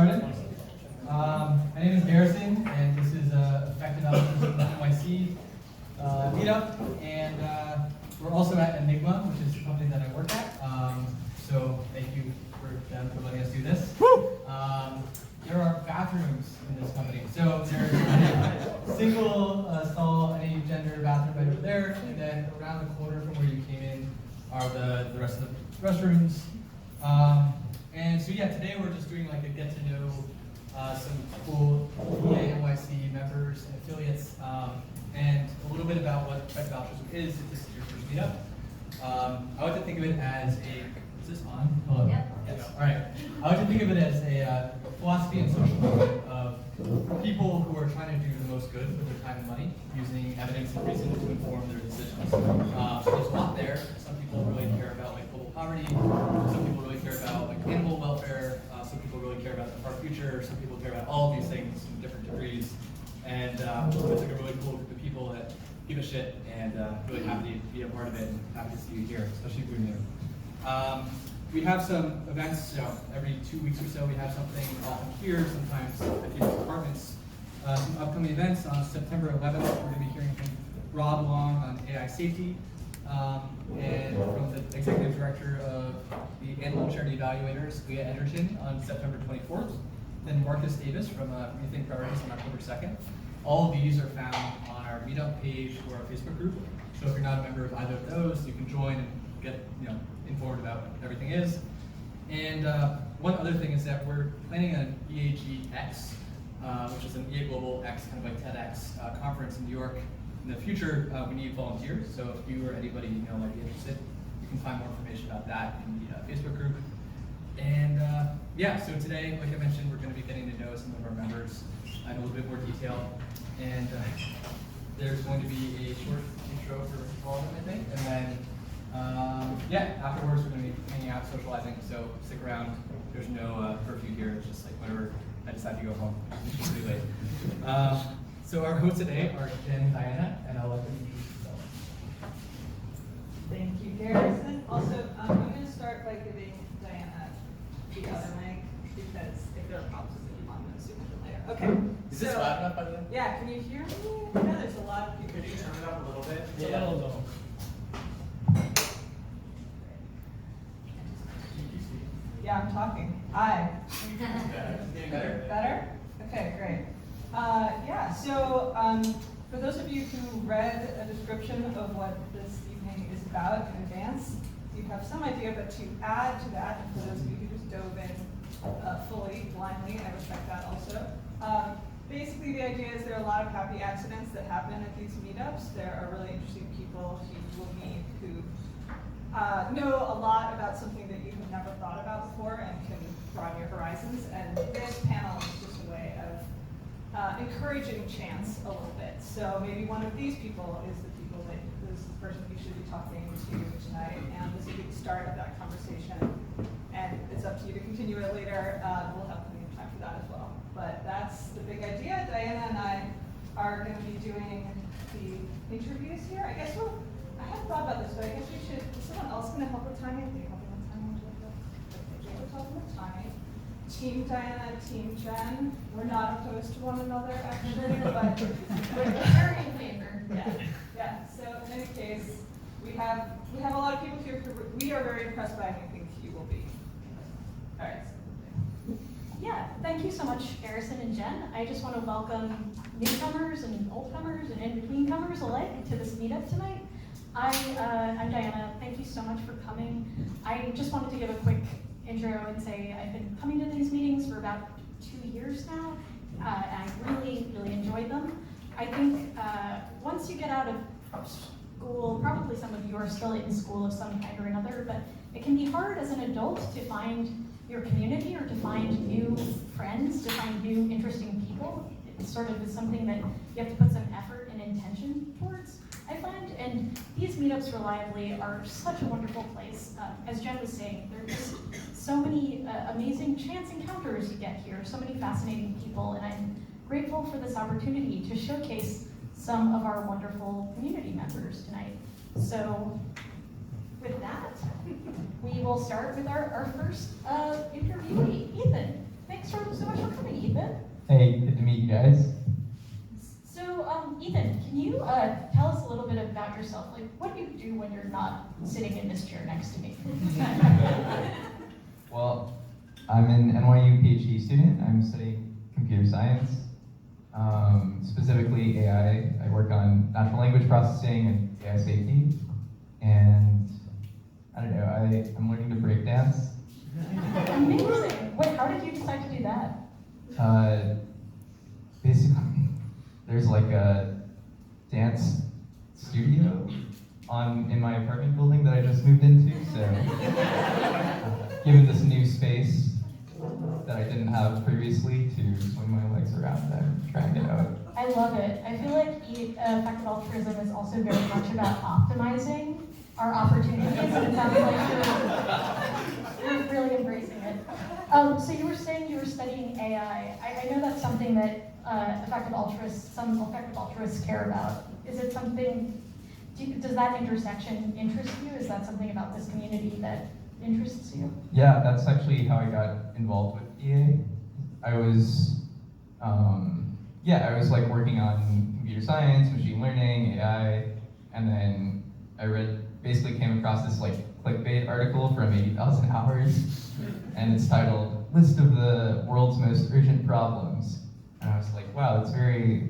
started. My name is Garrison, and this is Effective Altruism NYC meetup, and we're also at Enigma, which is the company that I work at. So thank you for them for letting us do this. There are bathrooms in this company, so there's a single stall, any gender bathroom right over there, and then around the corner from where you came in are the rest of the restrooms. And so yeah, today we're just doing like a get to know some cool EA NYC members and affiliates, and a little bit about what Effective Altruism is if this is your first meetup. I like to think of it as is this on? Hello? Yep. Yes. All right. I like to think of it as a philosophy and social movement of people who are trying to do the most good with their time and money, using evidence and reason to inform their decisions. There's a lot there. Some people really care about like global poverty. Some people really care about like animal welfare. Some people really care about our future. Some people care about all of these things in different degrees. And it's like a really cool group of people that give a shit, and really happy to be a part of it, and happy to see you here, especially if you're new. We have some events, every 2 weeks or so we have something, often here, sometimes at the departments. Some upcoming events on September 11th, we're going to be hearing from Rob Long on AI safety, and from the executive director of the Animal Charity Evaluators, Leah Edgerton, on September 24th. Then Marcus Davis from Rethink Priorities on October 2nd. All of these are found on our meetup page or our Facebook group. So if you're not a member of either of those, you can join and get informed about what everything is. And one other thing is that we're planning an EAGX, which is an EA Global X, kind of like TEDx conference in New York. In the future, we need volunteers. So if you or anybody might be interested, you can find more information about that in the Facebook group. And yeah, so today, like I mentioned, we're going to be getting to know some of our members in a little bit more detail. And there's going to be a short intro for all of them, I think. And then, yeah, afterwards we're going to be hanging out, socializing. So stick around. There's no curfew here. It's just like whenever I decide to go home. It's pretty late. So our hosts today are Jen and Diana, and I'll let them introduce themselves. Thank you, Garrison. Also, I'm going to start by giving Diana the other mic, because if there are problems with it, you want to zoom in later. Okay. Is this loud enough by the way? Yeah, can you hear me? Yeah, there's a lot of people. Could you turn it up a little bit? It's a little low. Yeah, I'm talking. Hi. Yeah, it's getting better. Better? Okay, great. Yeah, so for those of you who read a description of what this evening is about in advance, you have some idea, but to add to that, and for those of you who just dove in fully, blindly, I respect that also. Basically, the idea is there are a lot of happy accidents that happen at these meetups. There are really interesting people who you will meet who know a lot about something that you have never thought about before and can broaden your horizons. And this panel is just a way of encouraging chance a little bit. So maybe one of these people is the people that is the person you should be talking to tonight, and this will be the start of that conversation. And it's up to you to continue it later. We'll have plenty of time for that as well. But that's the big idea. Diana and I are going to be doing the interviews here. I guess I hadn't thought about this, but I guess we should. Is someone else going to help with timing? Are you helping with timing? Jacob's helping with timing. Team Diana, Team Jen. We're not opposed to one another, actually, but we're very in favor. Yeah. So in any case, we have a lot of people here who we are very impressed by, and I think you will be. All right. Yeah, thank you so much, Garrison and Jen. I just want to welcome newcomers and oldcomers and in-between-comers alike to this meetup tonight. I'm Diana. Thank you so much for coming. I just wanted to give a quick intro and say I've been coming to these meetings for about 2 years now, and I really, really enjoyed them. I think once you get out of school, probably some of you are still in school of some kind or another, but it can be hard as an adult to find your community or to find new friends, to find new interesting people. It sort of is something that you have to put some effort and intention towards, I find. And these meetups reliably are such a wonderful place. As Jen was saying, there's so many amazing chance encounters you get here, so many fascinating people, and I'm grateful for this opportunity to showcase some of our wonderful community members tonight. So with that, we will start with our first interviewee, Ethan. Thanks so much guys. So, Ethan, can you tell us a little bit about yourself? Like, what do you do when you're not sitting in this chair next to me? Well, I'm an NYU PhD student. I'm studying computer science, specifically AI. I work on natural language processing and AI safety. And I don't know, I'm learning to break dance. Amazing. Wait, how did you decide to do that? Basically, there's like a dance studio in my apartment building that I just moved into. So, given this new space that I didn't have previously to swing my legs around, I'm trying it out. I love it. I feel like effective altruism is also very much about optimizing our opportunities, and it sounds like you're really embracing it. So you were saying you were studying AI. I know that's something that some effective altruists care about. Is it something, does that intersection interest you? Is that something about this community that interests you? Yeah, that's actually how I got involved with EA. I was like working on computer science, machine learning, AI, and then I basically came across this like clickbait article from 80,000 Hours, and it's titled "List of the World's Most Urgent Problems," and I was like, wow, that's very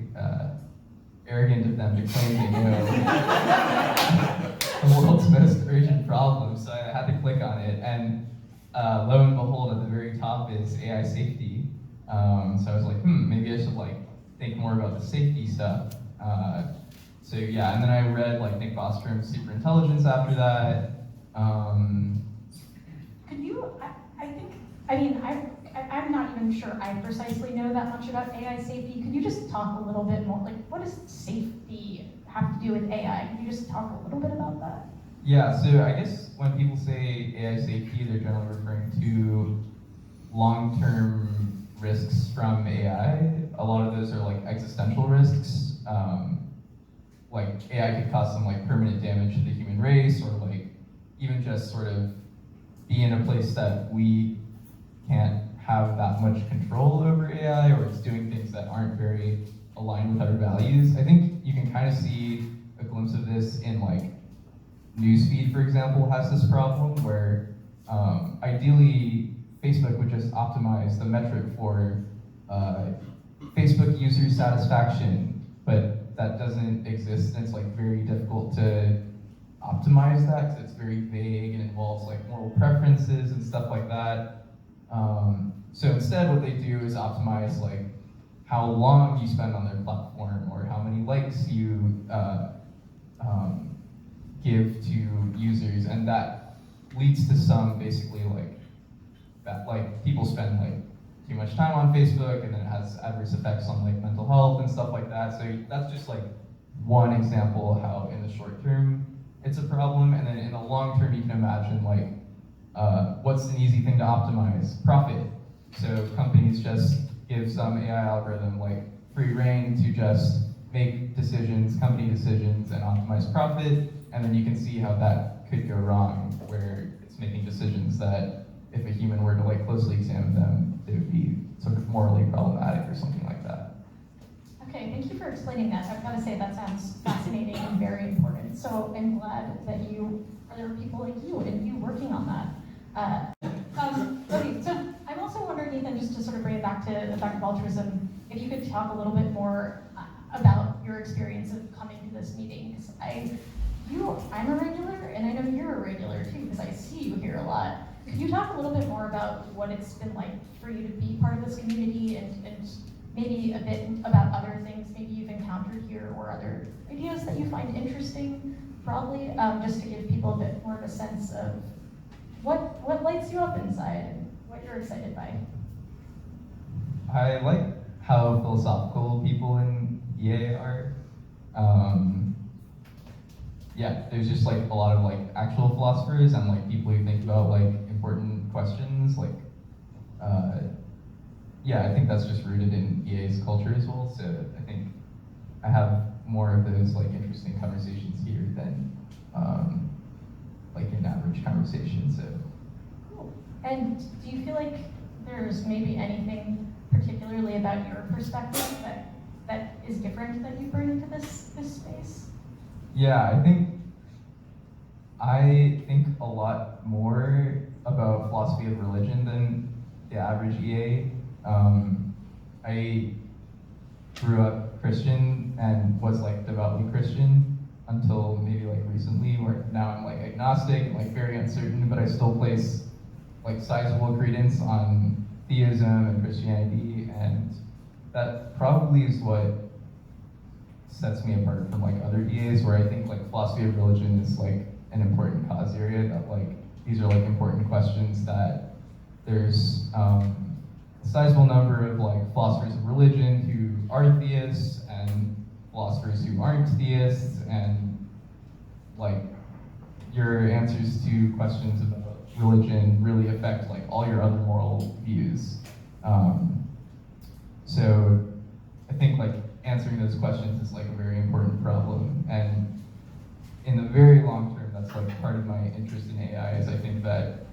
arrogant of them to claim they know the world's most urgent problems. So I had to click on it, and lo and behold, at the very top is AI safety. So I was like, maybe I should like think more about the safety stuff. So yeah, and then I read like Nick Bostrom's Superintelligence after that. Could you, I'm not even sure I precisely know that much about AI safety. Could you just talk a little bit more, like what does safety have to do with AI? Could you just talk a little bit about that? Yeah, so I guess when people say AI safety, they're generally referring to long-term risks from AI. A lot of those are like existential risks. Like AI could cause some like permanent damage to the human race, or like even just sort of be in a place that we can't have that much control over AI, or it's doing things that aren't very aligned with our values. I think you can kind of see a glimpse of this in like Newsfeed, for example, has this problem where ideally Facebook would just optimize the metric for Facebook user satisfaction, but that doesn't exist, and it's like very difficult to optimize that because it's very vague and involves like moral preferences and stuff like that. So instead, what they do is optimize like how long you spend on their platform, or how many likes you give to users, and that leads to some basically like that like people spend like too much time on Facebook, and then it has adverse effects on like mental health and stuff like that. So that's just like one example of how in the short term it's a problem, and then in the long term you can imagine like what's an easy thing to optimize? Profit. So companies just give some AI algorithm like free reign to just make decisions, company decisions, and optimize profit, and then you can see how that could go wrong, where it's making decisions that if a human were to like closely examine them, they would be sort of morally problematic or something like that. Okay, thank you for explaining that. I've got to say that sounds fascinating and very important. So I'm glad that there are people like you and you working on that. Okay, so I'm also wondering, Ethan, just to sort of bring it back to effective altruism, if you could talk a little bit more about your experience of coming to this meeting, because I'm a regular, and I know you're a regular too, because I see you here a lot. Could you talk a little bit more about what it's been like for you to be part of this community, and maybe a bit about other things maybe you've encountered here, or other ideas that you find interesting, probably, just to give people a bit more of a sense of what lights you up inside and what you're excited by? I like how philosophical people in EA are. Yeah, there's just like a lot of like actual philosophers and like people who think about like important questions. Like, yeah, I think that's just rooted in EA's culture as well. So I think I have more of those like interesting conversations here than like an average conversation. So. Cool. And do you feel like there's maybe anything particular particularly about your perspective that is different that you bring to this space? Yeah, I think a lot more about philosophy of religion than the average EA. I grew up Christian and was like devoutly Christian until maybe like recently, where now I'm like agnostic and like very uncertain, but I still place like sizable credence on theism and Christianity, and that probably is what sets me apart from like other EAs, where I think like philosophy of religion is like an important cause area, that like these are like important questions that there's a sizable number of like philosophers of religion who are theists and philosophers who aren't theists, and like your answers to questions about religion really affect like all your other moral views. So I think like answering those questions is like a very important problem, and in the very long term, that's like part of my interest in AI. Is I think that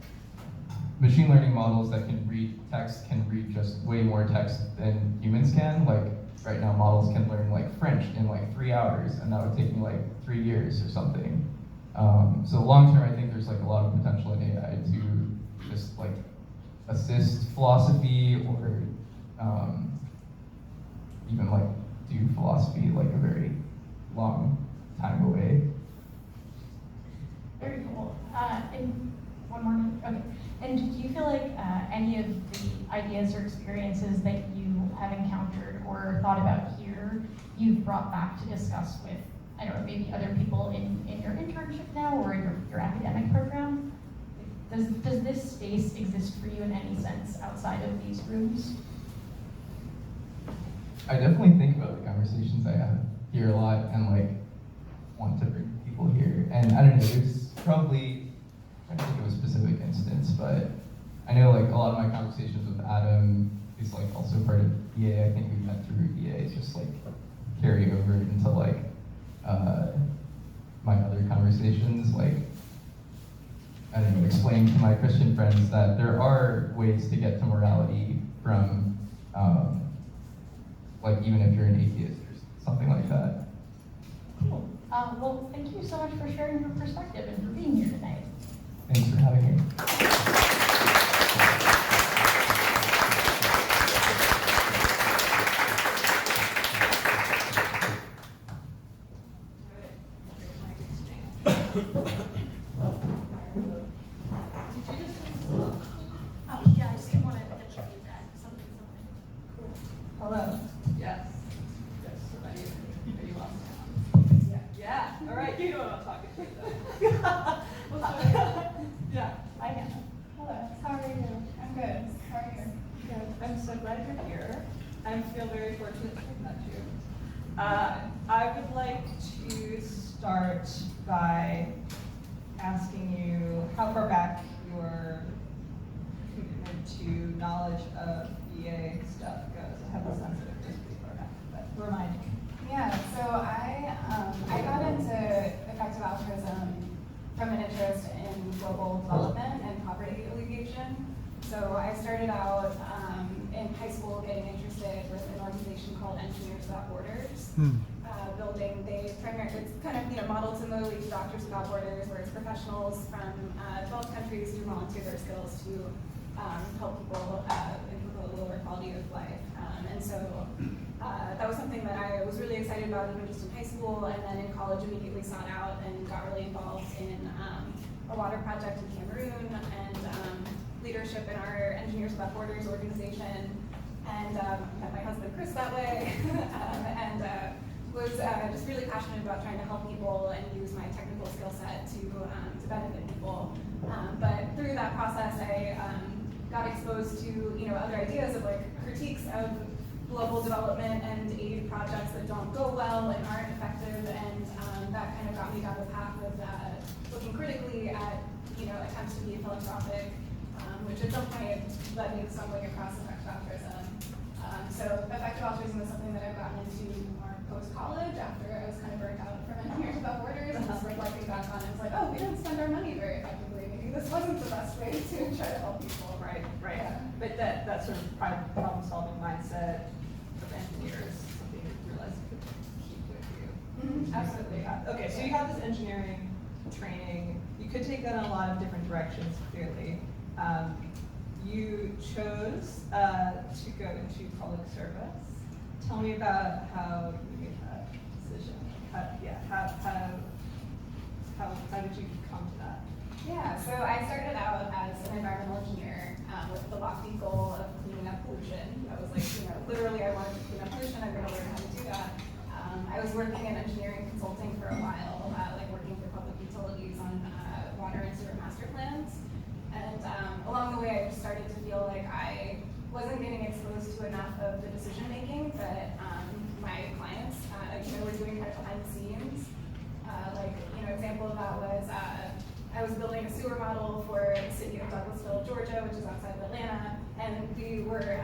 machine learning models that can read text can read just way more text than humans can. Like right now, models can learn like French in like 3 hours, and that would take me like 3 years or something. So long term, I think there's like a lot of potential in AI to just like assist philosophy, or even like do philosophy like a very long time away. Very cool. And one more, okay. And do you feel like any of the ideas or experiences that you have encountered or thought about here, you've brought back to discuss with, I don't know, maybe other people in your internship now or in your academic program? Does this space exist for you in any sense outside of these rooms? I definitely think about the conversations I have here a lot, and like want to bring people here. And I don't know, there's probably, I don't think of a specific instance, but I know like a lot of my conversations with Adam is like also part of EA. I think we met through EA. It's just like carry over into like my other conversations, like I don't know, explaining to my Christian friends that there are ways to get to morality from like even if you're an atheist or something like that. Cool. Well, thank you so much for sharing your perspective and for being here tonight. Thanks for having me. Oh, yeah, I just didn't want to interrupt that. Something. Hello. Yes. Yes. Are you lost? Yeah. Yeah. All right. You know what I'm talking to. Yeah. I know. Hello. How are you? I'm good. How are you? Good. I'm so glad you're here. I feel very fortunate to have met you. I would like to start by asking you how far back your commitment to knowledge of EA stuff goes. I have a sense that it goes pretty far back, but remind me. Yeah, so I got into effective altruism from an interest in global development and poverty alleviation. So I started out in high school getting interested with an organization called Engineers Without Borders, building, it's kind of modeled similarly to Doctors Without Borders, where it's professionals from 12 countries who volunteer their skills to help people improve a lower quality of life. And so that was something that I was really excited about even just in high school, and then in college immediately sought out and got really involved in a water project in Cameroon and leadership in our Engineers Without Borders organization, and met my husband Chris that way, and was just really passionate about trying to help people and use my technical skill set to benefit people. But through that process, I got exposed to other ideas of like critiques of global development and aid projects that don't go well and aren't effective, and that kind of got me down the path of looking critically at attempts to be philanthropic, which at some point led me stumbling across effective altruism. So effective altruism is something that I've gotten into more post-college after I was kind of burnt out from Engineers Without Borders, and just reflecting back on it, it's like, oh, we didn't spend our money very effectively. Maybe this wasn't the best way to try to help people. Right. Yeah. But that sort of problem-solving mindset years, something you realized you could keep with you? Absolutely. Okay, so you have this engineering training. You could take that in a lot of different directions, clearly. You chose to go into public service. Tell me about how you made that decision. How did you come to that? Yeah, so I started out as an environmental engineer with the lofty goal of cleaning up pollution. I was like, literally I wanted to clean up pollution, I'm gonna learn how to do that. I was working in engineering consulting for a while, like working for public utilities on water and sewer master plans. And along the way I just started to feel like I wasn't getting exposed to enough of the decision making that my clients were doing kind of behind the scenes. Example of that was I was building a sewer model for the city of Douglasville, Georgia, which is outside of Atlanta, and we were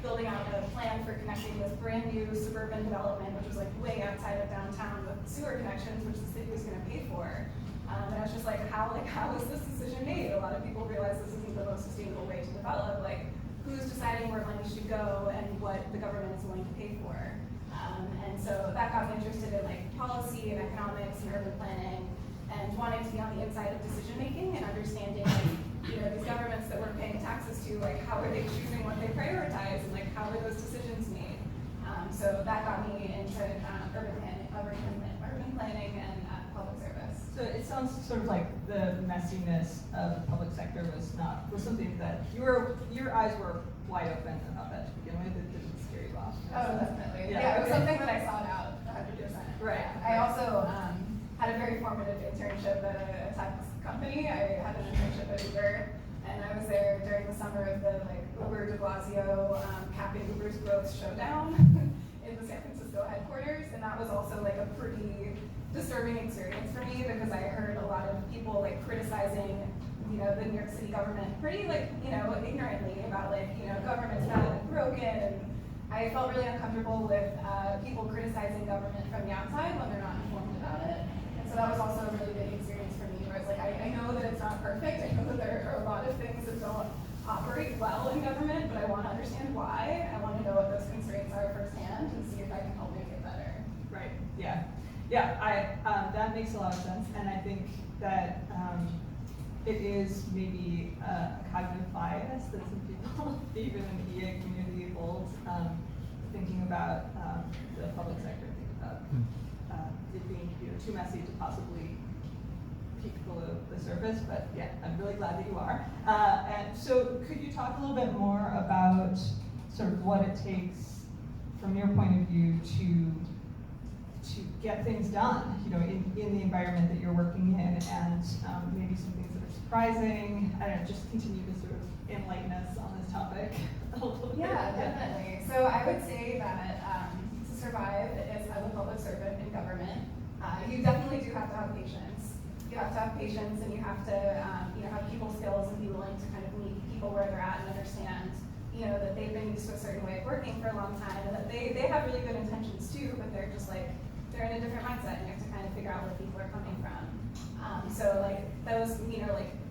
building out a plan for connecting this brand new suburban development, which was like way outside of downtown with sewer connections, which the city was going to pay for. And I was just like, how was this decision made? A lot of people realize this isn't the most sustainable way to develop. Like, who's deciding where money should go and what the government is willing to pay for? And so that got me interested in like policy and economics and urban planning, and wanting to be on the inside of decision making and understanding like, these governments that we're paying taxes to, like how are they choosing what they prioritize and like how are those decisions made? So that got me into urban planning and public service. So it sounds sort of like the messiness of the public sector was something that your eyes were wide open about that to begin with. It didn't scare you off. Oh, definitely. Yeah, It was something that I sought out 100%. Right. I also had a very formative internship at a tech company. I had an internship at Uber, and I was there during the summer of the Uber de Blasio capping Uber's growth showdown in the San Francisco headquarters, and that was also like a pretty disturbing experience for me because I heard a lot of people criticizing the New York City government pretty ignorantly about government's bad and broken, and I felt really uncomfortable with people criticizing government from the outside when they're not informed about it. And so that was also a really big experience for me, where it's like, I know that it's not perfect, I know that there are a lot of things that don't operate well in government, but I want to understand why. I want to know what those constraints are firsthand and see if I can help make it better. Right, yeah. That makes a lot of sense, and I think that it is maybe a cognitive bias that some people, even in the EA community, hold, thinking about the public sector, think about it being too messy to possibly peek below the surface, but yeah, I'm really glad that you are. And so could you talk a little bit more about sort of what it takes, from your point of view, to get things done, in the environment that you're working in, and maybe some things that are surprising. I don't know, just continue to sort of enlighten us on this topic a little bit. Yeah, definitely. So I would say that to survive as a public servant in government, you definitely do have to have patience. You have to have patience, and you have to have people skills and be willing to kind of meet people where they're at and understand that they've been used to a certain way of working for a long time, and that they have really good intentions too, but they're just they're in a different mindset, and you have to kind of figure out where people are coming from. So those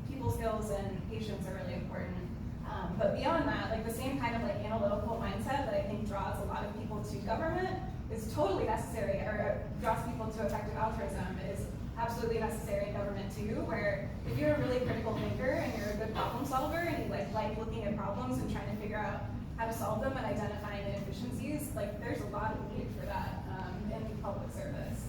people skills and patience are really important. But beyond that, the same kind of analytical mindset that I think draws a lot of people to government is totally necessary, or draws people to effective altruism is absolutely necessary in government too, where if you're a really critical thinker and you're a good problem solver and you like looking at problems and trying to figure out how to solve them and identifying inefficiencies, there's a lot of need for that in public service.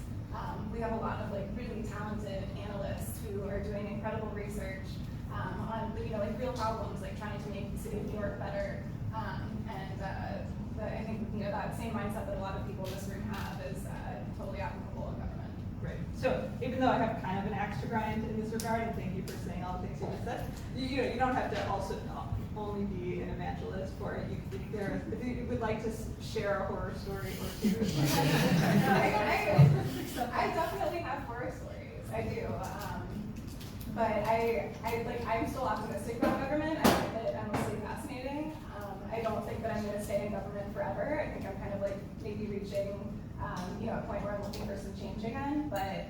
We have a lot of really talented analysts who are doing incredible research on real problems, trying to make the city of New York better. I think that same mindset that a lot of people in this room have is totally applicable in government. Great. So even though I have kind of an axe to grind in this regard, and thank you for saying all the things you just said, you don't have to also only be an evangelist for it. If you would like to share a horror story or two. I definitely have horror stories. I do. But I'm still optimistic about government. I find it endlessly fascinating. I don't think that I'm going to stay in government forever. I think I'm kind of maybe reaching a point where I'm looking for some change again. But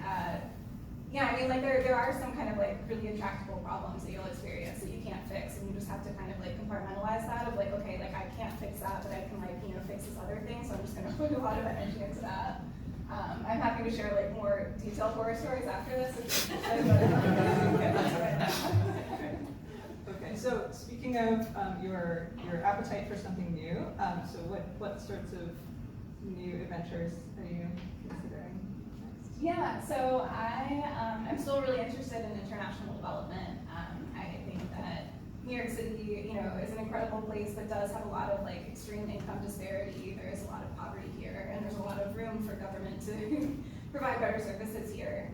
yeah, I mean, like there are some kind of like really intractable problems that you'll experience that you can't fix, and you just have to kind of like compartmentalize that of like, okay, like I can't fix that, but I can like, you know, fix this other thing, so I'm just gonna put a lot of energy into that. I'm happy to share like more detailed horror stories after this. Okay, so speaking of your appetite for something new, so what sorts of new adventures are you considering next? Yeah, so I'm still really interested in international development. I think that New York City, you know, is an incredible place, but does have a lot of like extreme income disparity. There is a lot of poverty here, and there's a lot of room for government to provide better services here.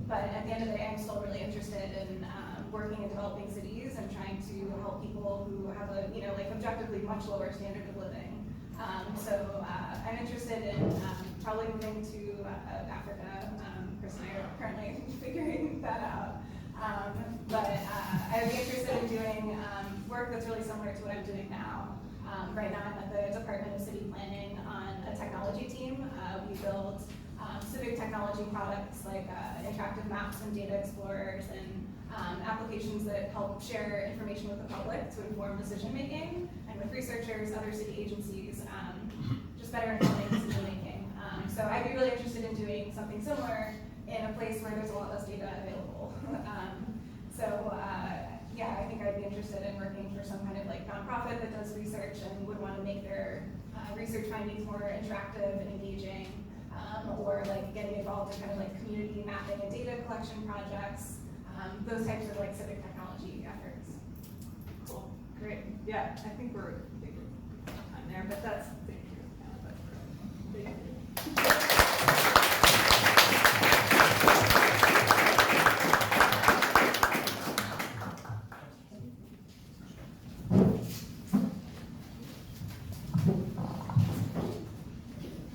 But at the end of the day, I'm still really interested in working in developing cities and trying to help people who have a, you know, like objectively much lower standard of living. So I'm interested in probably moving to Africa. Chris and I are currently figuring that out. But I'd be interested in doing work that's really similar to what I'm doing now. Right now I'm at the Department of City Planning on a technology team. We build civic technology products like interactive maps and data explorers and applications that help share information with the public to inform decision making, and with researchers, other city agencies, just better informing decision making. So I'd be really interested in doing something similar in a place where there's a lot less data available. Yeah, I think I'd be interested in working for some kind of like nonprofit that does research and would want to make their research findings more interactive and engaging, or like getting involved in kind of like community mapping and data collection projects, those types of like civic technology efforts. Cool, great. Yeah, I think we're time there, but thank you. Yeah, that's great.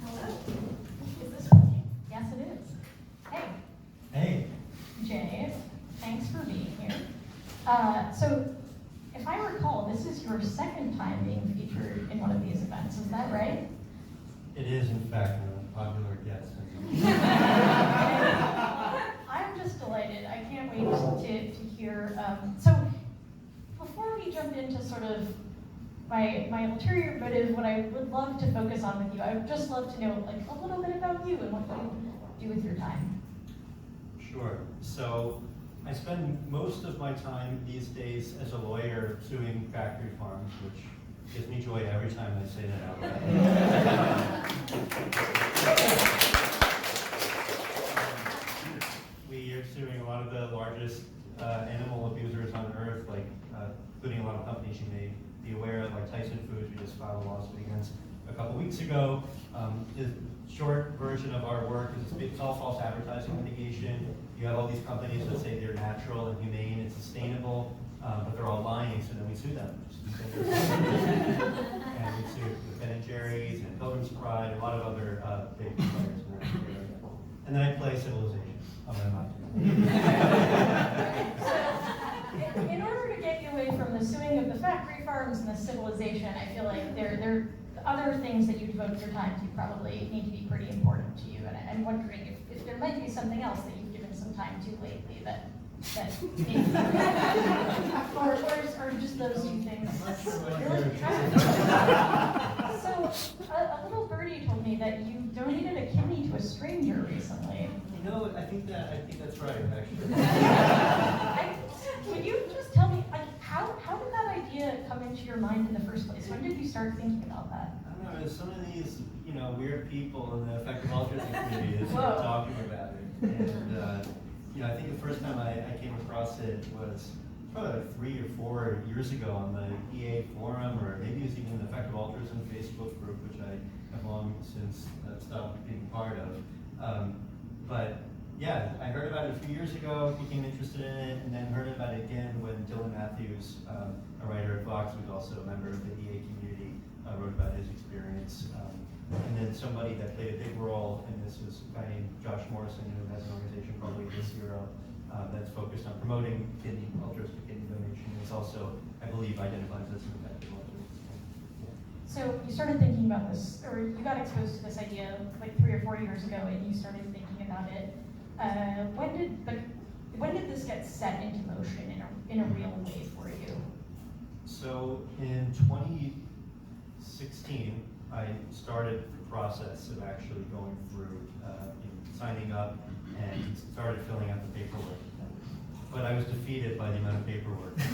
Hello. Is this working? Yes, it is. Hey. Hey. Jay, thanks for being here. So, if I recall, this is your second time being featured in one of these events, is that right? It is, in fact, a popular guest. I'm just delighted. I can't wait to hear. So, before we jump into sort of my ulterior motive, what I would love to focus on with you, I would just love to know like a little bit about you and what you do with your time. Sure. So I spend most of my time these days as a lawyer suing factory farms, which gives me joy every time I say that out loud. We are suing a lot of the largest animal abusers on earth, like including a lot of companies you may be aware of, like Tyson Foods. We just filed a lawsuit against a couple weeks ago. The short version of our work is it's all false advertising litigation. You have all these companies that say they're natural and humane and sustainable, but they're all lying, so then we sue them. And we sue the Ben & Jerry's and Pilgrim's Pride, and a lot of other big players in that area. And then I play Civilization. So, in order to get you away from the suing of the factory farms and the civilization, I feel like there are other things that you devote your time to probably need to be pretty important to you. And I'm wondering if there might be something else that you've given some time to lately that maybe, or just those two things. Really? So, a little birdie told me that you donated a kidney to a stranger recently. You know, I think that's right, actually. Would you just tell me, like, how did that idea come into your mind in the first place? When did you start thinking about that? I don't know, some of these, weird people in the effective altruism community that started talking about it. And, I think the first time I came across it was probably like 3 or 4 years ago on the EA forum, or maybe it was even the effective altruism Facebook group, which I have long since stopped being part of. But yeah, I heard about it a few years ago, became interested in it, and then heard about it again when Dylan Matthews, a writer at Vox, who's also a member of the EA community, wrote about his experience. And then somebody that played a big role in this was a guy named Josh Morrison, who has an organization called Wait This Hero that's focused on promoting altruistic kidney donation. It's also, I believe, identifies as an effective altruist. So you started thinking about this, or you got exposed to this idea like 3 or 4 years ago, and you started thinking about it. when did this get set into motion in a real way for you? So in 2016, I started the process of actually going through, signing up and started filling out the paperwork. But I was defeated by the amount of paperwork, which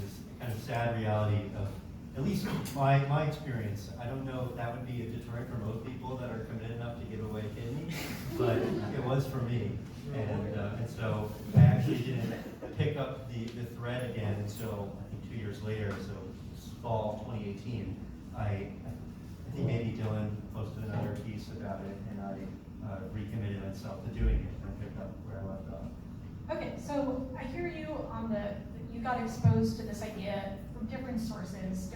is kind of sad reality of, at least my experience. I don't know if that would be a deterrent for most people that are committed enough to give away a kidney, but it was for me. And so I actually didn't pick up the thread again until I think 2 years later, so fall 2018. I think maybe Dylan posted another piece about it, and I recommitted myself to doing it and picked up where I left off. Okay, so I hear you on you got exposed to this idea from different sources,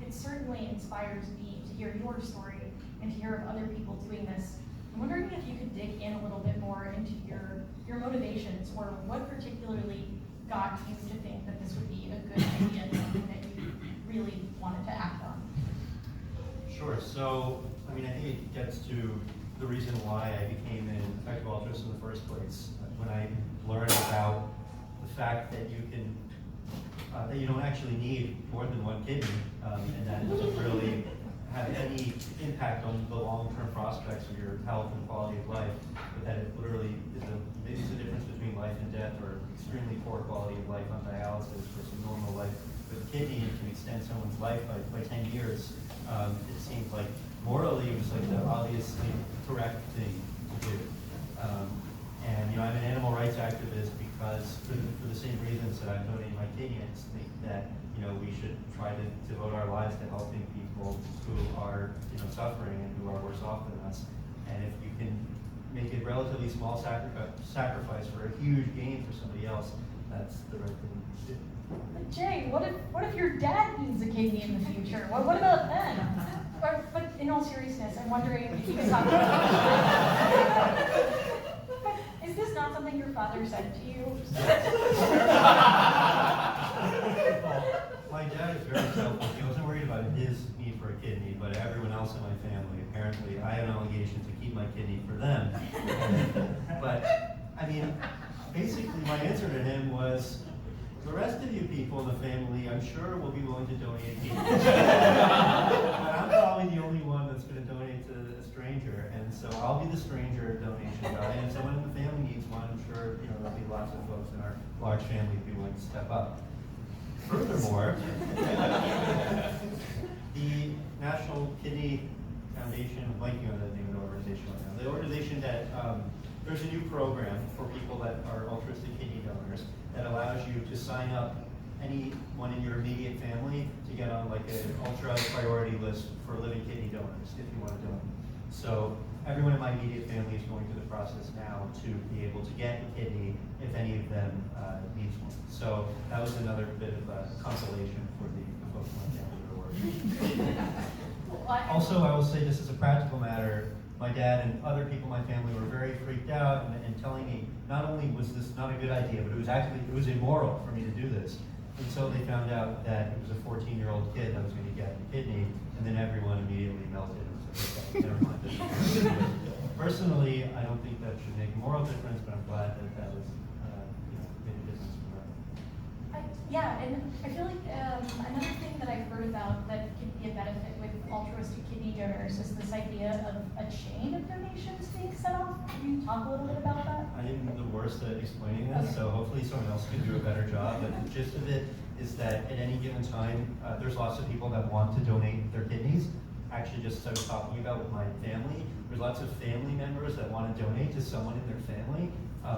it certainly inspires me to hear your story and to hear of other people doing this. I'm wondering if you could dig in a little bit more into your motivations, or what particularly got you to think that this would be a good idea and something that you really wanted to act on. Sure, so, I mean, I think it gets to the reason why I became an effective altruist in the first place. When I learned about the fact that you can, that you don't actually need more than one kidney, and that it doesn't really have any impact on the long-term prospects of your health and quality of life, but that it literally is maybe it's the difference between life and death, or extremely poor quality of life on dialysis versus normal life with a kidney, and can extend someone's life by 10 years. It seems like morally it was like the obviously correct thing to do. And I'm an animal rights activist because for the same reasons that I'm donating my kidney, I just think that we should try to devote our lives to helping people who are suffering and who are worse off than us. And if you can make a relatively small sacrifice for a huge gain for somebody else, that's the right thing to do. But Jay, what if your dad needs a kidney in the future? What about then? But in all seriousness, I'm wondering if you could talk about But is this not something your father said to you? My dad is very selfish. He wasn't worried about his need for a kidney, but everyone else in my family, apparently, I have an obligation to keep my kidney for them. But, I mean, basically my answer to him was, the rest of you people in the family, I'm sure, will be willing to donate kidneys. But I'm probably the only one that's going to donate to a stranger, and so I'll be the stranger donation guy. And if someone in the family needs one, I'm sure there'll be lots of folks in our large family who be willing to step up. Furthermore, the National Kidney Foundation, I'm blanking on the name of the organization right now. The organization that there's a new program for people that are altruistic kidney donors that allows you to sign up anyone in your immediate family to get on like an ultra priority list for living kidney donors if you want to donate. So everyone in my immediate family is going through the process now to be able to get a kidney if any of them needs one. So that was another bit of a consolation for the folks in my family who are working. Also, I will say this as a practical matter, my dad and other people in my family were very freaked out and telling me not only was this not a good idea, but it was immoral for me to do this. Until they found out that it was a 14-year-old kid that was going to get a kidney, and then everyone immediately melted and said, okay, never mind. Personally, I don't think that should make a moral difference, but I'm glad that that was made a difference for them. Yeah, and I feel like another thing that I've heard about that could be a benefit with altruistic kidney donors is this idea of a chain of donations being set off. Can you talk a little bit about that? I am the worst at explaining this, Okay. so hopefully someone else can do a better job. But the gist of it is that at any given time, there's lots of people that want to donate their kidneys. Actually, just as I was talking about with my family, there's lots of family members that want to donate to someone in their family,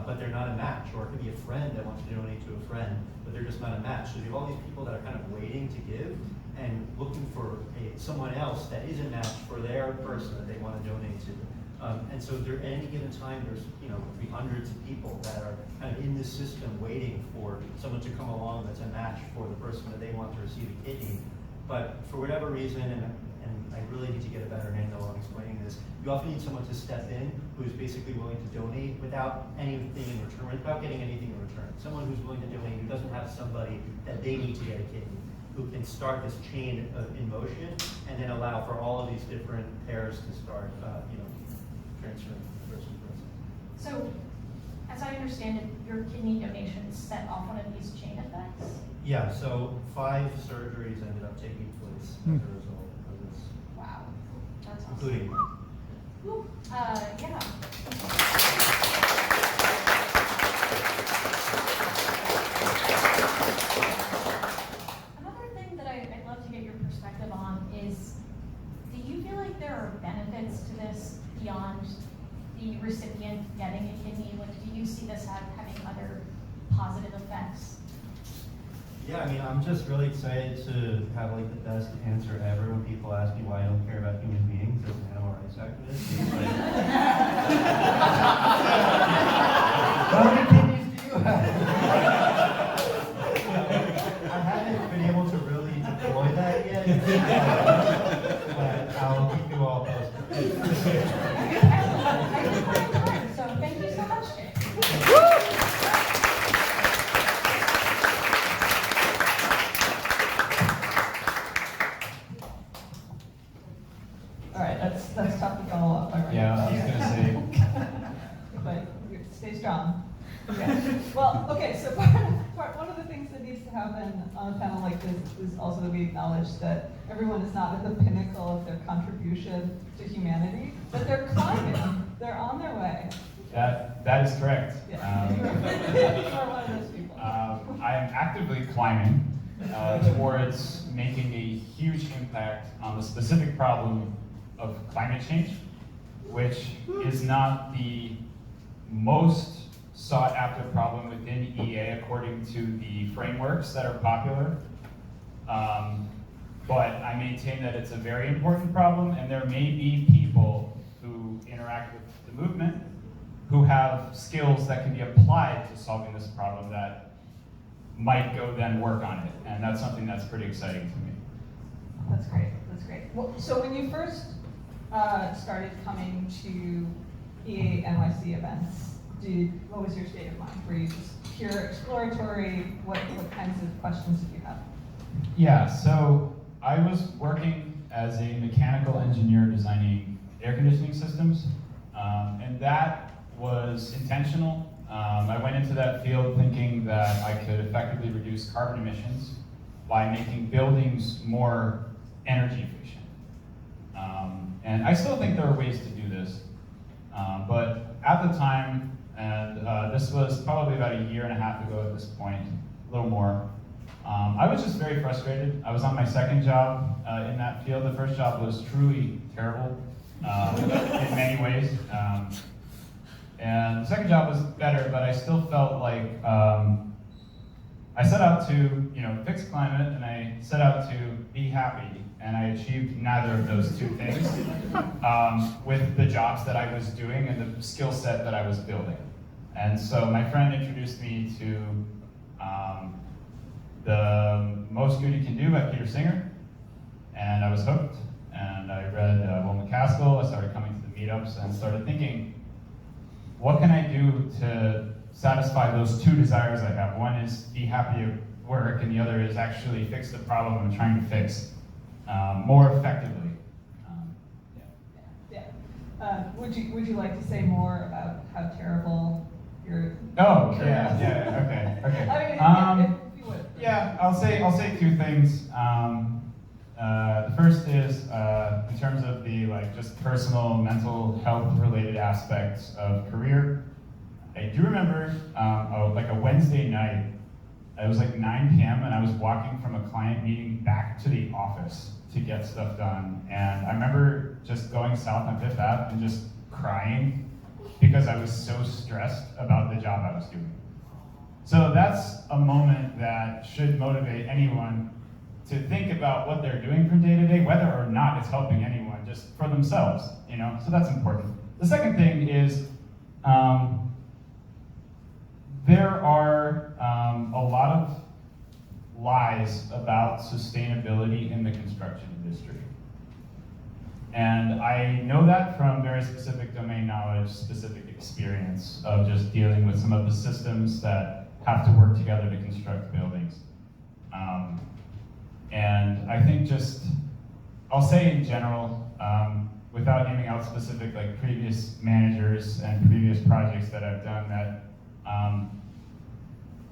but they're not a match. Or it could be a friend that wants to donate to a friend, but they're just not a match. So you have all these people that are kind of waiting to give and looking for someone else that is a match for their person that they want to donate to. And so there, at any given time, there's could be hundreds of people that are kind of in this system waiting for someone to come along that's a match for the person that they want to receive a kidney. But for whatever reason, and I really need to get a better handle on explaining this, you often need someone to step in who's basically willing to donate without anything in return, without getting anything in return. Someone who's willing to donate who doesn't have somebody that they need to get a kidney, who can start this chain in motion and then allow for all of these different pairs to start transferring from person to person. So, as I understand it, your kidney donations set off one of these chain effects? Yeah, so 5 surgeries ended up taking place as a result of this, Wow, that's awesome. including mine. Whew, yeah. Another thing that I'd love to get your perspective on is, do you feel like there are benefits to this beyond the recipient getting a kidney? Like, do you see this having other positive effects? Yeah, I mean, I'm just really excited to have like the best answer ever when people ask me why I don't care about human beings as an animal rights activist. It's like, how many kidneys do you have? I haven't been able to really deploy that yet, but I'll keep you all posted. So thank you so much, Jay. All right, that's tough to follow up. Right? Yeah, I was gonna say. But stay strong. Okay. Well, okay. So one of the things that needs to happen on a panel like this is also that we acknowledge that everyone is not at the pinnacle of their contribution to humanity, but they're climbing. They're on their way. That is correct. Yeah. You are one of those people. I am actively climbing towards making a huge impact on the specific problem of climate change, which is not the most sought after problem within EA according to the frameworks that are popular. But I maintain that it's a very important problem, and there may be people who interact with the movement who have skills that can be applied to solving this problem that might go then work on it. And that's something that's pretty exciting to me. That's great. That's great. Well, so when you first started coming to EA NYC events, what was your state of mind? Were you just pure exploratory? What kinds of questions did you have? Yeah, so I was working as a mechanical engineer designing air conditioning systems, and that was intentional. I went into that field thinking that I could effectively reduce carbon emissions by making buildings more energy efficient. And I still think there are ways to do this, but at the time, and this was probably about a year and a half ago at this point, a little more, I was just very frustrated. I was on my second job in that field. The first job was truly terrible in many ways. And the second job was better, but I still felt like I set out to, fix climate, and I set out to be happy, and I achieved neither of those two things with the jobs that I was doing and the skill set that I was building. And so my friend introduced me to The Most Good You Can Do by Peter Singer, and I was hooked. And I read Will McCaskill. I started coming to the meetups and started thinking, what can I do to satisfy those two desires I have? One is be happy at work, and the other is actually fix the problem I'm trying to fix more effectively. Would you like to say more about how terrible your? Oh, yeah, okay. I mean, if you would. Yeah, I'll say two things. The first is in terms of the just personal mental health related aspects of career. I do remember a Wednesday night. It was 9 p.m. and I was walking from a client meeting back to the office to get stuff done. And I remember just going south on Fifth Ave and just crying because I was so stressed about the job I was doing. So that's a moment that should motivate anyone to think about what they're doing from day to day, whether or not it's helping anyone, just for themselves, So that's important. The second thing is there are a lot of lies about sustainability in the construction industry. And I know that from very specific domain knowledge, specific experience of just dealing with some of the systems that have to work together to construct buildings. And I think I'll say in general, without naming out specific like previous managers and previous projects that I've done, that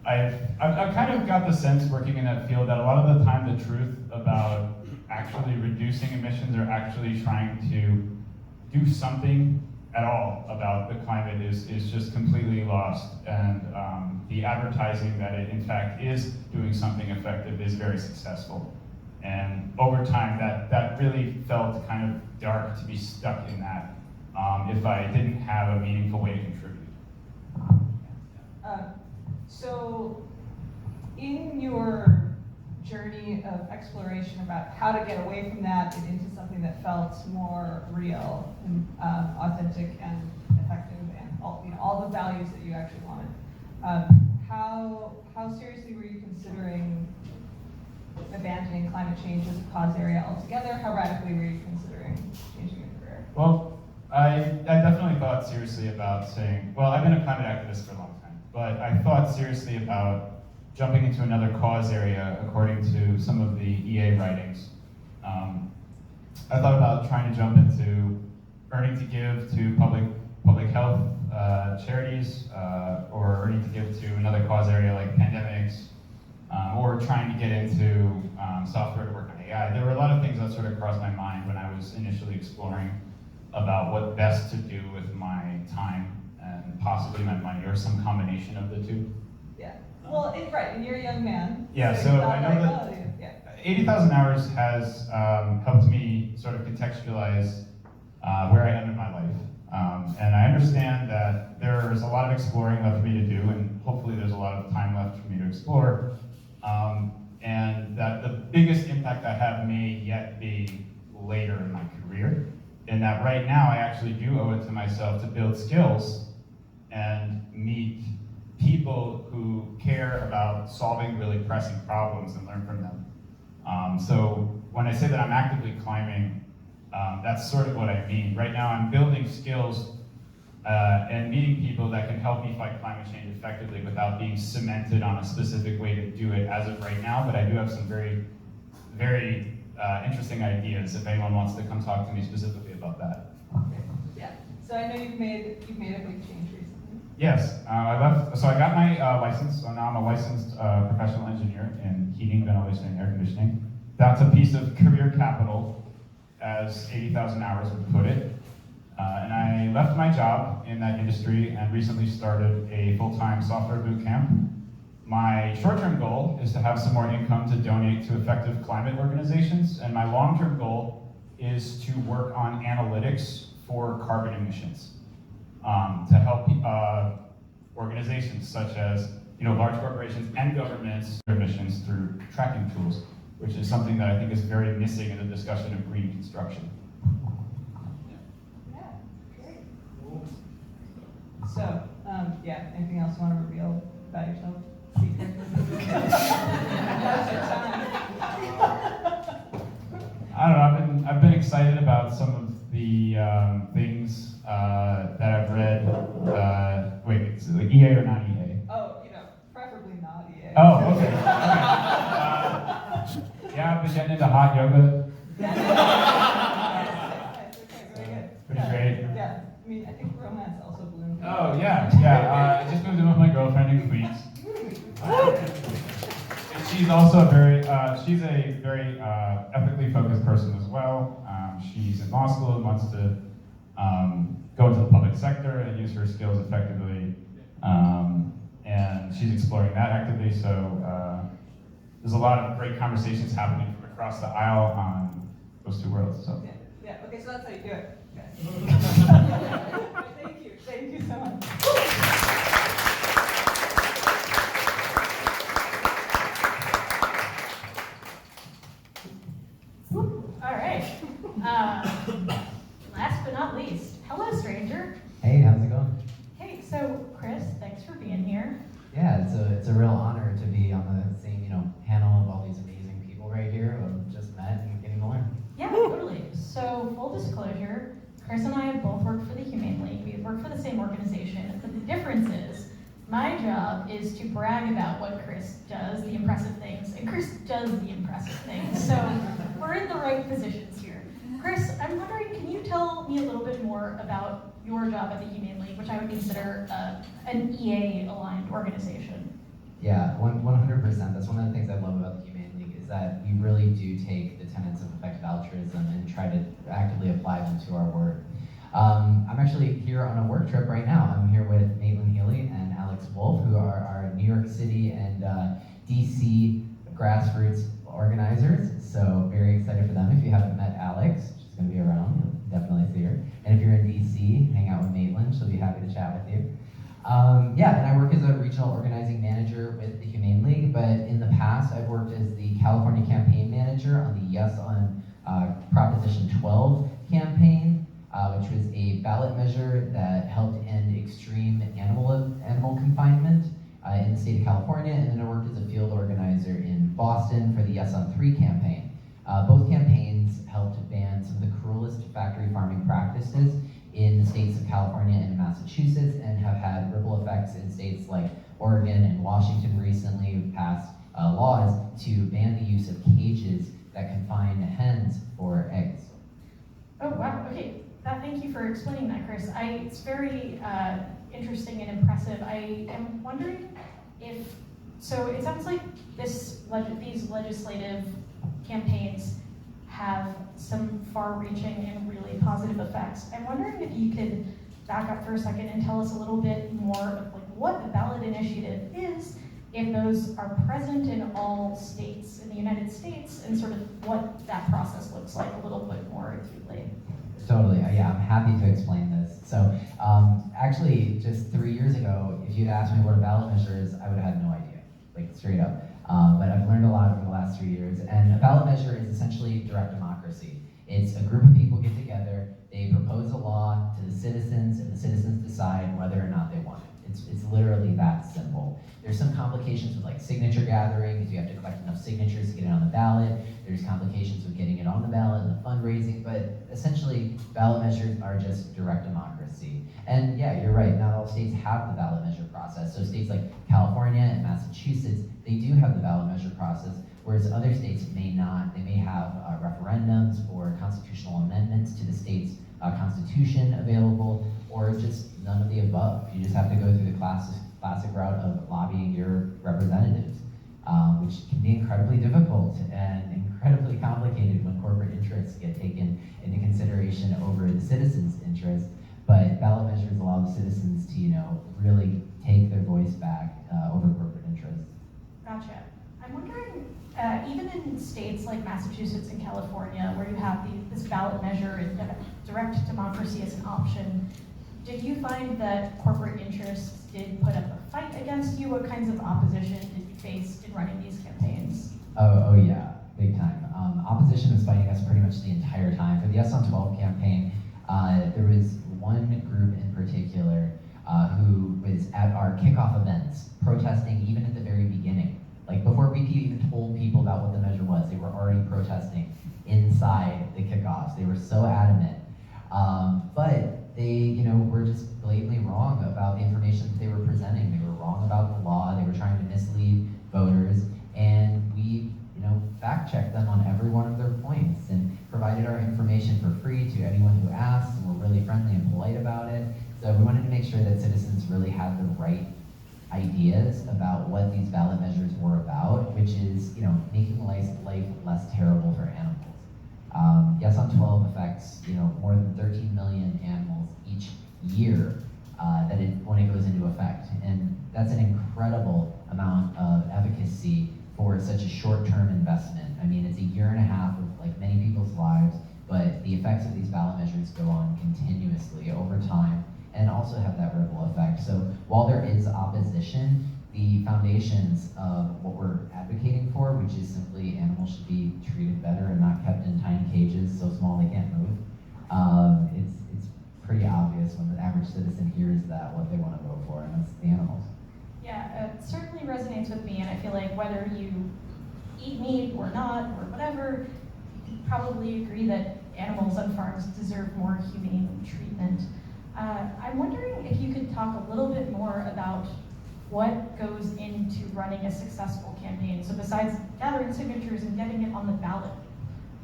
I've kind of got the sense working in that field that a lot of the time the truth about actually reducing emissions or actually trying to do something at all about the climate is just completely lost, and the advertising that it in fact is doing something effective is very successful. And over time, that really felt kind of dark to be stuck in that if I didn't have a meaningful way to contribute. So, in your journey of exploration about how to get away from that and into something that felt more real and authentic and effective and all the values that you actually wanted, how seriously were you considering abandoning climate change as a cause area altogether? How radically were you considering changing your career? Well, I definitely thought seriously about saying, well, I've been a climate activist for a long time, but I thought seriously about jumping into another cause area according to some of the EA writings. I thought about trying to jump into earning to give to public health charities, or earning to give to another cause area like pandemics, or trying to get into software to work on AI. There were a lot of things that sort of crossed my mind when I was initially exploring about what best to do with my time and possibly my money, or some combination of the two. Yeah. Well, right, and you're a young man. Yeah, so you I know thought, that yeah. 80,000 hours has helped me sort of contextualize where I am in my life. And I understand that there's a lot of exploring left for me to do, and hopefully there's a lot of time left for me to explore. And that the biggest impact I have may yet be later in my career. And that right now I actually do owe it to myself to build skills and meet people who care about solving really pressing problems and learn from them. So when I say that I'm actively climbing, that's sort of what I mean. Right now I'm building skills and meeting people that can help me fight climate change effectively without being cemented on a specific way to do it as of right now, but I do have some very, very interesting ideas if anyone wants to come talk to me specifically about that. Yeah. So I know you've made a big change recently. Yes, I got my license, so now I'm a licensed professional engineer in heating, ventilation, and air conditioning. That's a piece of career capital, as 80,000 hours would put it. And I left my job in that industry and recently started a full-time software boot camp. My short-term goal is to have some more income to donate to effective climate organizations, and my long-term goal is to work on analytics for carbon emissions, to help organizations such as large corporations and governments emissions through tracking tools, which is something that I think is very missing in the discussion of green construction. Yeah, great. So, anything else you want to reveal about yourself? Secret? Now's your time. I don't know. I've been excited about some of the things that I've read. Wait, is it like EA or not EA? Oh, preferably not EA. Oh, okay. Yeah, I've been getting into hot yoga. Nice. Okay, very good. Pretty great. Yeah, I mean, I think romance also bloomed. Oh yeah. I just moved in with my girlfriend in Queens. And she's also she's a very ethically focused person as well. She's in law school and wants to go into the public sector and use her skills effectively. And she's exploring that actively. So there's a lot of great conversations happening from across the aisle on those two worlds. So. Yeah. Okay, so that's how you do it. Okay. Thank you so much. All right. Last but not least, hello, stranger. Hey, how's it going? Hey, so Chris, thanks for being here. Yeah, it's a real honor to be on the same panel of all these amazing people right here who I've just met and getting to learn. Yeah, totally. So, full disclosure, Chris and I have both worked for the Humane League. We've worked for the same organization, but the difference is my job is to brag about what Chris does, the impressive things, and Chris does the impressive things. So we're in the right positions here. Chris, I'm wondering, can you tell me a little bit more about your job at the Humane League, which I would consider an EA-aligned organization? Yeah, 100%. That's one of the things I love about the Humane League is that we really do take the tenets of effective altruism and try to actively apply them to our work. I'm actually here on a work trip right now. I'm here with Maitland Healy and Alex Wolf, who are our New York City and DC grassroots organizers. So very excited for them. If you haven't met Alex, she's going to be around. You'll definitely see her. And if you're in DC, hang out with Maitland. She'll be happy to chat with you. Yeah, and I work as a regional organizing manager with the Humane League, but in the past I've worked as the California campaign manager on the Yes on Proposition 12 campaign, which was a ballot measure that helped end extreme animal confinement in the state of California, and then I worked as a field organizer in Boston for the Yes on 3 campaign. Both campaigns helped ban some of the cruelest factory farming practices in the states of California and Massachusetts, and have had ripple effects in states like Oregon and Washington recently passed laws to ban the use of cages that confine hens for eggs. Oh, wow, okay. Thank you for explaining that, Chris. It's very interesting and impressive. I am wondering if, so it sounds like these legislative campaigns have some far-reaching and really positive effects. I'm wondering if you could back up for a second and tell us a little bit more of like what a ballot initiative is, if those are present in all states in the United States, and sort of what that process looks like a little bit more acutely. Totally, yeah, I'm happy to explain this. So actually, just 3 years ago, if you'd asked me what a ballot measure is, I would have had no idea, like straight up. But I've learned a lot over the last 3 years, and a ballot measure is essentially direct democracy. It's a group of people get together, they propose a law to the citizens, and the citizens decide whether or not they want it. It's literally that simple. There's some complications with like signature gathering, because you have to collect enough signatures to get it on the ballot. There's complications with getting it on the ballot and the fundraising, but essentially ballot measures are just direct democracy. And yeah, you're right, not all states have the ballot measure process. So states like California and Massachusetts, they do have the ballot measure process, whereas other states may not. They may have referendums or constitutional amendments to the state's constitution available, or just none of the above. You just have to go through the classic route of lobbying your representatives, which can be incredibly difficult and incredibly complicated when corporate interests get taken into consideration over the citizens' interests. But ballot measures allow the citizens to, really take their voice back over corporate interests. Gotcha. I'm wondering, even in states like Massachusetts and California, where you have this ballot measure and direct democracy as an option, did you find that corporate interests did put up a fight against you? What kinds of opposition did you face in running these campaigns? Oh yeah, big time. Opposition was fighting us pretty much the entire time. For the Yes on 12 campaign, there was one group in particular who was at our kickoff events, protesting even at the very beginning. Like before we even told people about what the measure was, they were already protesting inside the kickoffs. They were so adamant. But they, were just blatantly wrong about the information that they were presenting. They were wrong about the law. They were trying to mislead voters, and we, fact-checked them on every one of their points and provided our information for free to anyone who asked, and were really friendly and polite about it. So we wanted to make sure that citizens really had the right ideas about what these ballot measures were about, which is, making life less terrible for animals. Yes on 12 affects, more than 13 million animals each year when it goes into effect. And that's an incredible amount of efficacy for such a short-term investment. I mean, it's a year and a half of like many people's lives, but the effects of these ballot measures go on continuously over time and also have that ripple effect. So while there is opposition, the foundations of what we're advocating for, which is simply animals should be treated better and not kept in tiny cages so small they can't move, it's pretty obvious when the average citizen hears that what they want to vote for, and that's the animals. Yeah, it certainly resonates with me, and I feel like whether you eat meat or not, or whatever, you can probably agree that animals on farms deserve more humane treatment. I'm wondering if you could talk a little bit more about what goes into running a successful campaign. So besides gathering signatures and getting it on the ballot,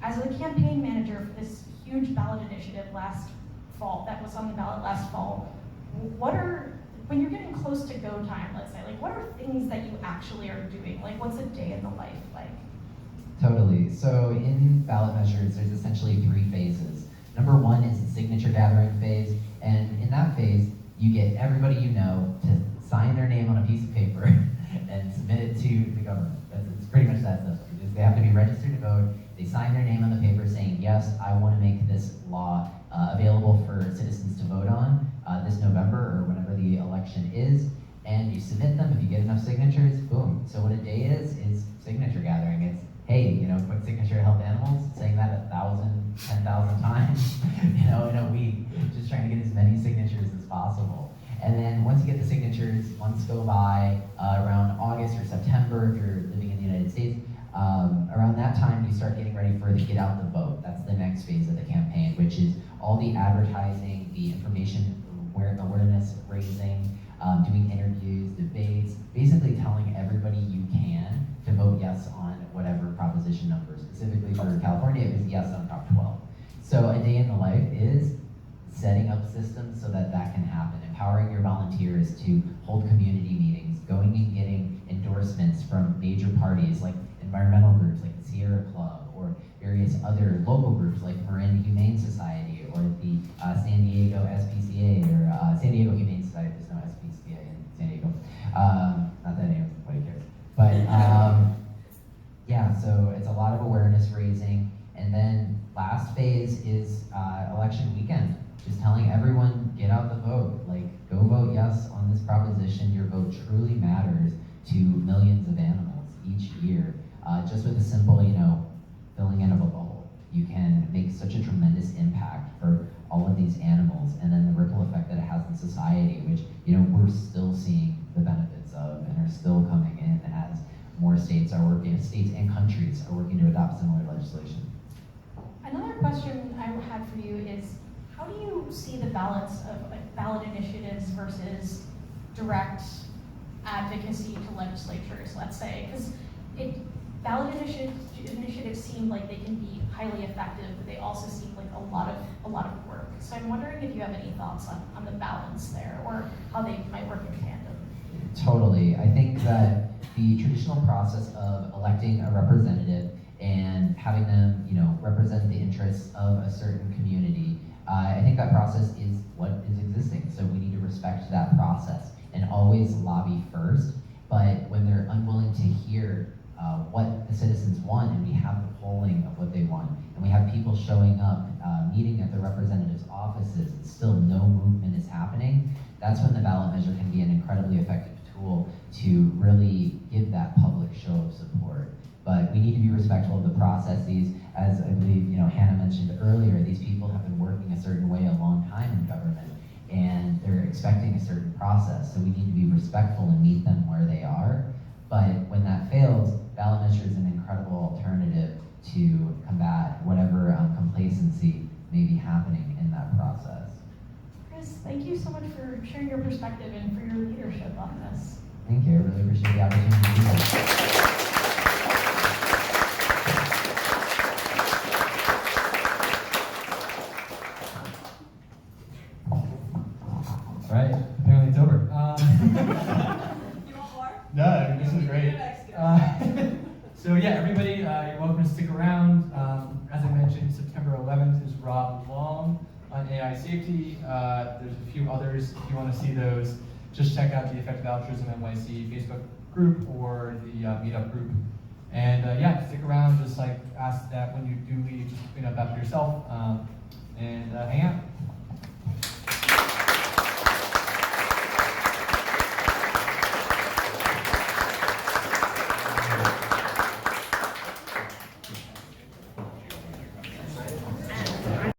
as a campaign manager for this huge ballot initiative, last fall, that was on the ballot last fall. What are, when you're getting close to go time, let's say, like what are things that you actually are doing? Like what's a day in the life like? Totally. So in ballot measures, there's essentially 3 phases. Number 1 is the signature gathering phase, and in that phase, you get everybody you know to sign their name on a piece of paper and submit it to the government. It's pretty much that simple. They have to be registered to vote. They sign their name on the paper saying, yes, I want to make this law available for citizens to vote on this November or whenever the election is. And you submit them. If you get enough signatures, boom. So what a day is signature gathering. It's, hey, quick signature to help animals, saying that 1,000, 10,000 times, in a week, just trying to get as many signatures as possible. And then once you get the signatures, months go by, around August or September, if you're living in the United States, around that time you start getting ready for the get out the vote. That's the next phase of the campaign, which is all the advertising, the information, awareness raising, doing interviews, debates, basically telling everybody you can to vote yes on whatever proposition number. Specifically for California, it was yes on Prop 12. So a day in the life is setting up systems so that that can happen, empowering your volunteers to hold community meetings, going and getting endorsements from major parties like environmental groups like the Sierra Club or various other local groups like Marin Humane Society or the San Diego SPCA or San Diego Humane Society. There's no SPCA in San Diego. Not that anybody cares. But yeah, so it's a lot of awareness raising. And then last phase is election weekend. Just telling everyone, get out the vote. Like, go vote yes on this proposition. Your vote truly matters to millions of animals each year. Just with a simple, filling in of a bubble, you can make such a tremendous impact for all of these animals, and then the ripple effect that it has in society, which we're still seeing the benefits of, and are still coming in as more states and countries are working to adopt similar legislation. Another question I had for you is, how do you see the balance of ballot initiatives versus direct advocacy to legislatures, let's say? Because ballot initiatives seem like they can be highly effective, but they also seem like a lot of work. So I'm wondering if you have any thoughts on the balance there, or how they might work in tandem. Totally. I think that the traditional process of electing a representative and having them, represent the interests of a certain community, I think that process is what is existing. So we need to respect that process and always lobby first. But when they're unwilling to hear what the citizens want, and we have the polling of what they want, and we have people showing up, meeting at the representatives' offices, and still no movement is happening, that's when the ballot measure can be an incredibly effective tool to really give that public show of support. But we need to be respectful of the processes. As I believe Hannah mentioned earlier, these people have been working a certain way a long time in government, and they're expecting a certain process. So we need to be respectful and meet them where they are. But when that fails, ballot measure is an incredible alternative to combat whatever complacency may be happening in that process. Chris, thank you so much for sharing your perspective and for your leadership on this. Thank you. I really appreciate the opportunity to do that. All right, apparently it's over. You want more? No, this is great. So yeah, everybody, you're welcome to stick around. As I mentioned, September 11th is Rob Long on AI safety. There's a few others. If you want to see those, just check out the Effective Altruism NYC Facebook group or the meetup group. And yeah, stick around. Just ask that when you do leave, just clean up after yourself and hang out.